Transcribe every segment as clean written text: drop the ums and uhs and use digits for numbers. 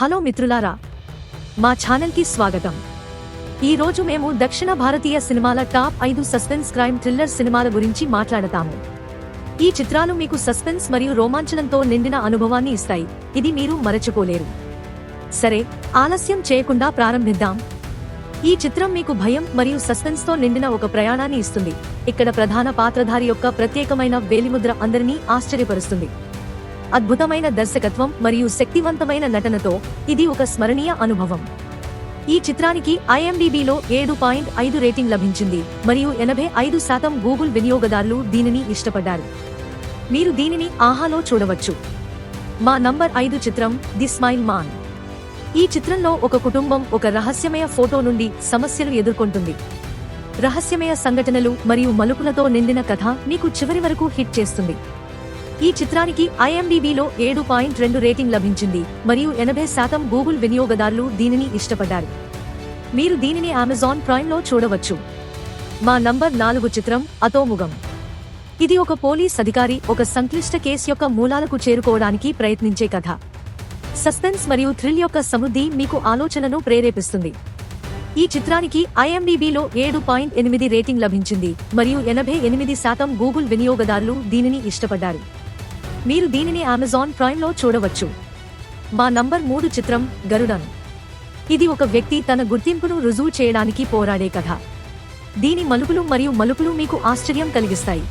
Hello మిత్రులారా, మా ఛానల్కి స్వాగతం. ఈ రోజు మేము దక్షిణ భారతీయ సినిమాల టాప్ 5 సస్పెన్స్ క్రైమ్ థ్రిల్లర్ సినిమాల గురించి మాట్లాడతాము. ఈ చిత్రాలు మీకు సస్పెన్స్ మరియు రోమాంచనంతో నిండిన అనుభవాన్ని ఇస్తాయి. ఇది మీరు మరచిపోలేరు. సరే, ఆలస్యం చేయకుండా ప్రారంభిద్దాం. ఈ చిత్రం మీకు భయం మరియు సస్పెన్స్తో నిండిన ఒక ప్రయాణాన్ని ఇస్తుంది. ఇక్కడ ప్రధాన పాత్రధారి యొక్క ప్రత్యేకమైన వేలిముద్ర అందరినీ ఆశ్చర్యపరుస్తుంది. అద్భుతమైన దర్శకత్వం మరియు శక్తివంతమైన నటనతో ఇది ఒక స్మరణీయ అనుభవం. ఈ చిత్రానికి IMDbలో 7.5 రేటింగ్ లభించింది మరియు 85% గూగుల్ వినియోగదారులు దీనిని ఇష్టపడ్డారు. మీరు దీనిని ఆహాలో చూడవచ్చు. మా నంబర్ 5 చిత్రం ది స్మైల్ మాన్. ఈ చిత్రంలో ఒక కుటుంబం ఒక రహస్యమయ ఫోటో నుండి సమస్యలు ఎదుర్కొంటుంది. రహస్యమయ సంఘటనలు మరియు మలుపులతో నిండిన కథ మీకు చివరి వరకు హిట్ చేస్తుంది. ఈ చిత్రానికి IMDbలో 7.2 రేటింగ్ లభించింది మరియు 80% గూగుల్ వినియోగదారులు దీనిని ఇష్టపడ్డారు. మీరు దీనిని అమెజాన్ ప్రైమ్లో చూడవచ్చు. మా నంబర్ 4 చిత్రం అతోముగం. ఇది ఒక పోలీస్ అధికారి ఒక సంక్లిష్ట కేసు యొక్క మూలాలకు చేరుకోవడానికి ప్రయత్నించే కథ. సస్పెన్స్ మరియు థ్రిల్ యొక్క సమృద్ధి మీకు ఆలోచనను ప్రేరేపిస్తుంది. ఈ చిత్రానికి IMDbలో 7.8 రేటింగ్ లభించింది మరియు 88% గూగుల్ వినియోగదారులు దీనిని ఇష్టపడ్డారు. మీరు దీనిని అమెజాన్ ప్రైమ్లో చూడవచ్చు. మా నంబర్ 3 చిత్రం గరుడన్. ఇది ఒక వ్యక్తి తన గుర్తింపును రుజువు చేయడానికి పోరాడే కథ. దీని మలుపులు మీకు ఆశ్చర్యం కలిగిస్తాయి.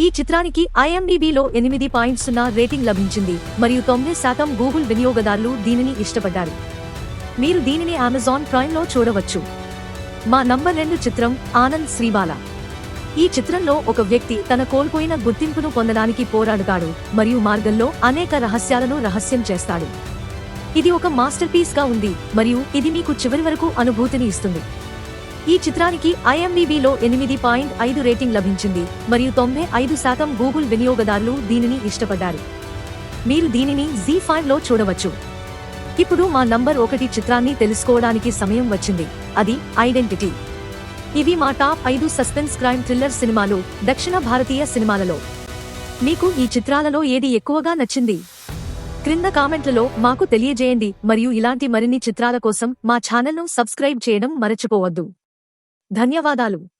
ఈ చిత్రానికి IMDbలో 8.0 రేటింగ్ లభించింది మరియు 9% గూగుల్ వినియోగదారులు దీనిని ఇష్టపడ్డారు. మీరు దీనిని అమెజాన్ ప్రైమ్లో చూడవచ్చు. మా నంబర్ 2 చిత్రం ఆనంద్ శ్రీబాల. ఈ చిత్రంలో ఒక వ్యక్తి తన కోల్పోయిన గుర్తింపును పొందడానికి పోరాడుతాడు మరియు మార్గంలో అనేక రహస్యాలను రహస్యం చేస్తాడు. ఇది ఒక మాస్టర్ పీస్ గా ఉంది మరియు ఇది మీకు చివరి వరకు అనుభూతిని ఇస్తుంది. ఈ చిత్రానికి IMDbలో 8.5 రేటింగ్ లభించింది మరియు 95% గూగుల్ వినియోగదారులు దీనిని ఇష్టపడ్డారు. మీరు దీనిని ZEE5లో చూడవచ్చు. ఇప్పుడు మా నంబర్ 1 చిత్రాన్ని తెలుసుకోవడానికి సమయం వచ్చింది. అది ఐడెంటిటీ. ఇవి మా టాప్ 5 సస్పెన్స్ క్రైమ్ థ్రిల్లర్ సినిమాలు దక్షిణ భారతీయ సినిమాలలో. మీకు ఈ చిత్రాలలో ఏది ఎక్కువగా నచ్చింది? క్రింద కామెంట్లలో మాకు తెలియజేయండి మరియు ఇలాంటి మరిన్ని చిత్రాల కోసం మా ఛానల్ను సబ్స్క్రైబ్ చేయడం మరచిపోవద్దు. ధన్యవాదాలు.